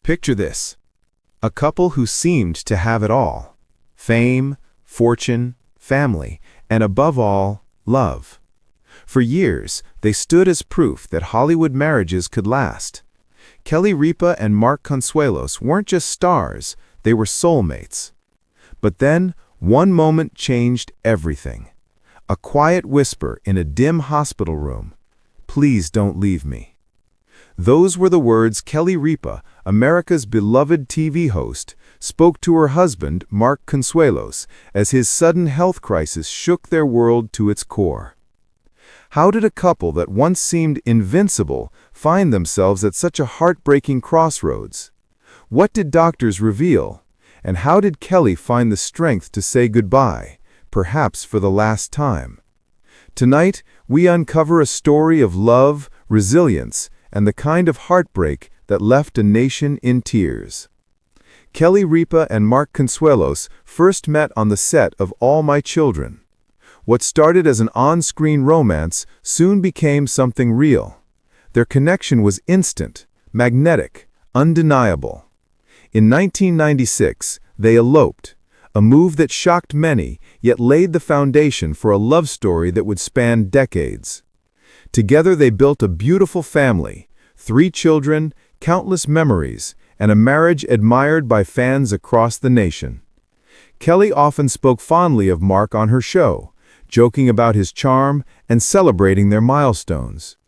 Picture this: a couple who seemed to have it all: fame, fortune, family, and above all, love. For years, they stood as proof that Hollywood marriages could last. Kelly Ripa and Mark Consuelos weren't just stars, they were soulmates. But then, one moment changed everything. A quiet whisper in a dim hospital room: "Please don't leave me." Those were the words Kelly Ripa, America's beloved TV host, spoke to her husband, Mark Consuelos, as his sudden health crisis shook their world to its core. How did a couple that once seemed invincible find themselves at such a heartbreaking crossroads? What did doctors reveal? And how did Kelly find the strength to say goodbye, perhaps for the last time? Tonight, we uncover a story of love, resilience, and the kind of heartbreak that left a nation in tears. Kelly Ripa and Mark Consuelos first met on the set of All My Children. What started as an on-screen romance soon became something real. Their connection was instant, magnetic, undeniable. In 1996, they eloped, a move that shocked many, yet laid the foundation for a love story that would span decades. Together they built a beautiful family, 3 children, countless memories, and a marriage admired by fans across the nation. Kelly often spoke fondly of Mark on her show, joking about his charm and celebrating their milestones.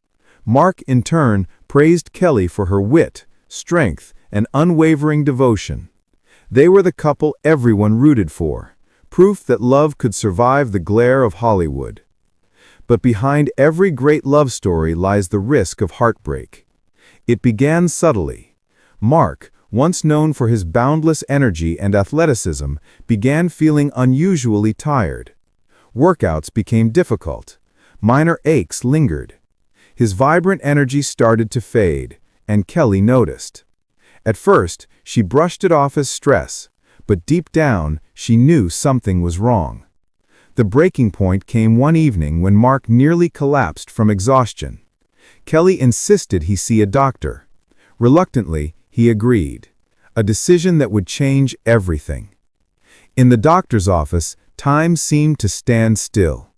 Mark, in turn, praised Kelly for her wit, strength, and unwavering devotion. They were the couple everyone rooted for, proof that love could survive the glare of Hollywood. But behind every great love story lies the risk of heartbreak. It began subtly. Mark, once known for his boundless energy and athleticism, began feeling unusually tired. Workouts became difficult. Minor aches lingered. His vibrant energy started to fade, and Kelly noticed. At first, she brushed it off as stress, but deep down, she knew something was wrong. The breaking point came one evening when Mark nearly collapsed from exhaustion. Kelly insisted he see a doctor. Reluctantly, he agreed, a decision that would change everything. In the doctor's office, time seemed to stand still.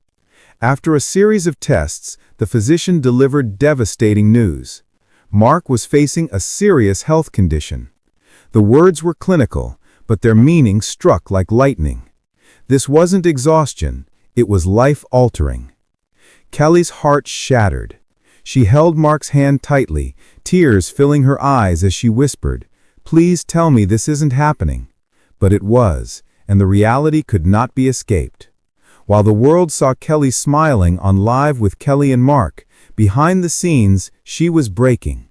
After a series of tests, the physician delivered devastating news. Mark was facing a serious health condition. The words were clinical, but their meaning struck like lightning. This wasn't exhaustion, it was life-altering. Kelly's heart shattered. She held Mark's hand tightly, tears filling her eyes as she whispered, "Please tell me this isn't happening." But it was, and the reality could not be escaped. While the world saw Kelly smiling on Live with Kelly and Mark, behind the scenes, she was breaking.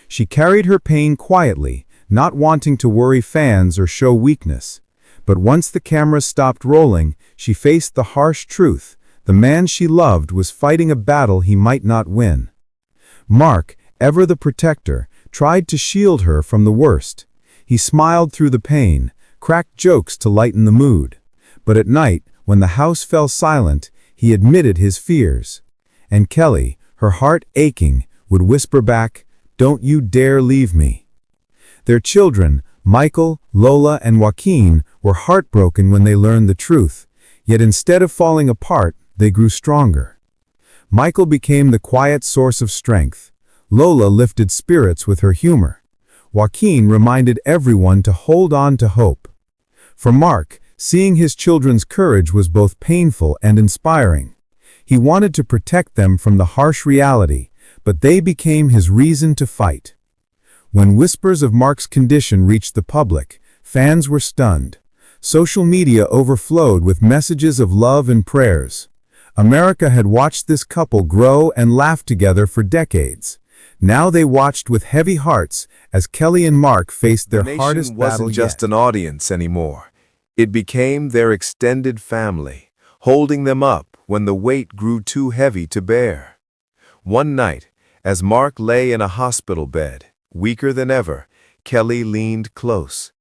She carried her pain quietly, not wanting to worry fans or show weakness. But once the cameras stopped rolling, she faced the harsh truth: the man she loved was fighting a battle he might not win. Mark, ever the protector, tried to shield her from the worst. He smiled through the pain, cracked jokes to lighten the mood. But at night, when the house fell silent, he admitted his fears. And Kelly, her heart aching, would whisper back, "Don't you dare leave me." Their children, Michael, Lola, and Joaquin, were heartbroken when they learned the truth. Yet instead of falling apart, they grew stronger. Michael became the quiet source of strength. Lola lifted spirits with her humor. Joaquin reminded everyone to hold on to hope. For Mark, seeing his children's courage was both painful and inspiring. He wanted to protect them from the harsh reality, but they became his reason to fight. When whispers of Mark's condition reached the public, fans were stunned. Social media overflowed with messages of love and prayers. America had watched this couple grow and laugh together for decades. Now they watched with heavy hearts as Kelly and Mark faced their hardest battle yet. Wasn't just an audience anymore. It became their extended family, holding them up when the weight grew too heavy to bear. One night, as Mark lay in a hospital bed, weaker than ever, Kelly leaned close.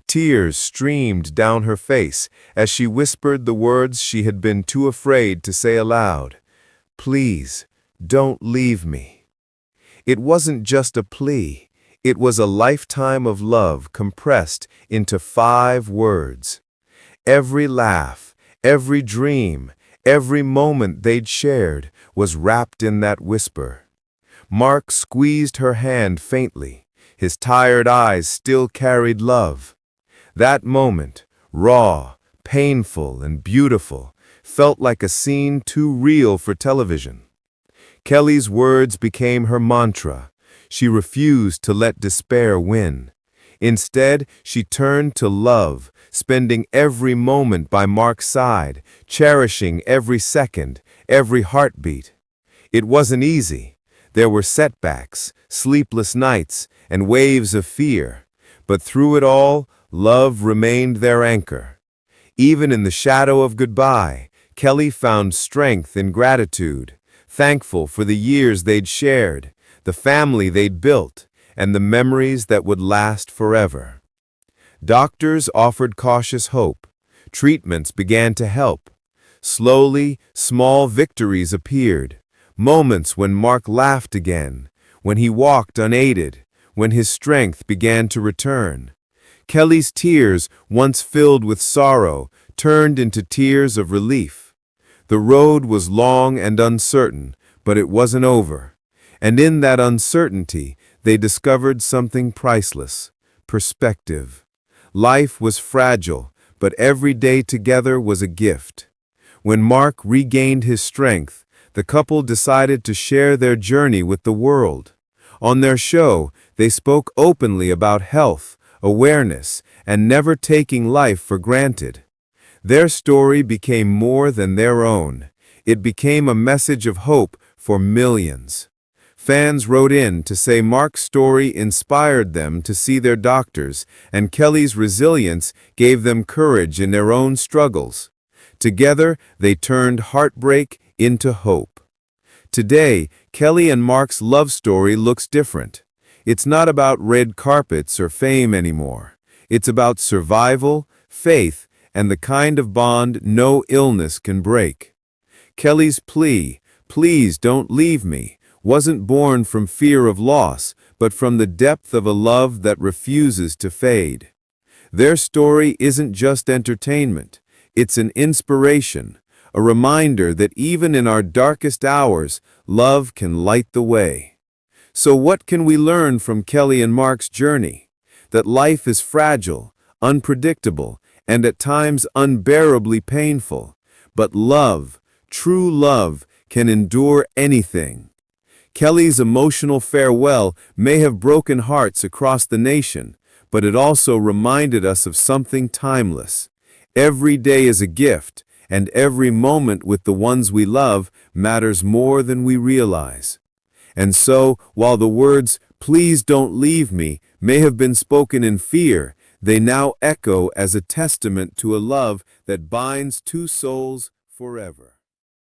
Tears streamed down her face as she whispered the words she had been too afraid to say aloud. "Please, don't leave me." It wasn't just a plea. It was a lifetime of love compressed into 5 words. Every laugh, every dream, every moment they'd shared was wrapped in that whisper. Mark squeezed her hand faintly. His tired eyes still carried love. That moment, raw, painful, and beautiful, felt like a scene too real for television. Kelly's words became her mantra. She refused to let despair win. Instead, she turned to love, spending every moment by Mark's side, cherishing every second, every heartbeat. It wasn't easy. There were setbacks, sleepless nights, and waves of fear. But through it all, love remained their anchor. Even in the shadow of goodbye, Kelly found strength in gratitude, thankful for the years they'd shared, the family they'd built, and the memories that would last forever. Doctors offered cautious hope. Treatments began to help. Slowly, small victories appeared. Moments when Mark laughed again, when he walked unaided, when his strength began to return. Kelly's tears, once filled with sorrow, turned into tears of relief. The road was long and uncertain, but it wasn't over. And in that uncertainty, they discovered something priceless: perspective. Life was fragile, but every day together was a gift. When Mark regained his strength, the couple decided to share their journey with the world. On their show, they spoke openly about health, awareness, and never taking life for granted. Their story became more than their own. It became a message of hope for millions. Fans wrote in to say Mark's story inspired them to see their doctors, and Kelly's resilience gave them courage in their own struggles. Together, they turned heartbreak into hope. Today, Kelly and Mark's love story looks different. It's not about red carpets or fame anymore. It's about survival, faith, and the kind of bond no illness can break. Kelly's plea, "Please don't leave me," wasn't born from fear of loss, but from the depth of a love that refuses to fade. Their story isn't just entertainment. It's an inspiration, a reminder that even in our darkest hours, love can light the way. So what can we learn from Kelly and Mark's journey? That life is fragile, unpredictable, and at times unbearably painful. But love, true love, can endure anything. Kelly's emotional farewell may have broken hearts across the nation, but it also reminded us of something timeless. Every day is a gift, and every moment with the ones we love matters more than we realize. And so, while the words, "Please don't leave me," may have been spoken in fear, they now echo as a testament to a love that binds two souls forever.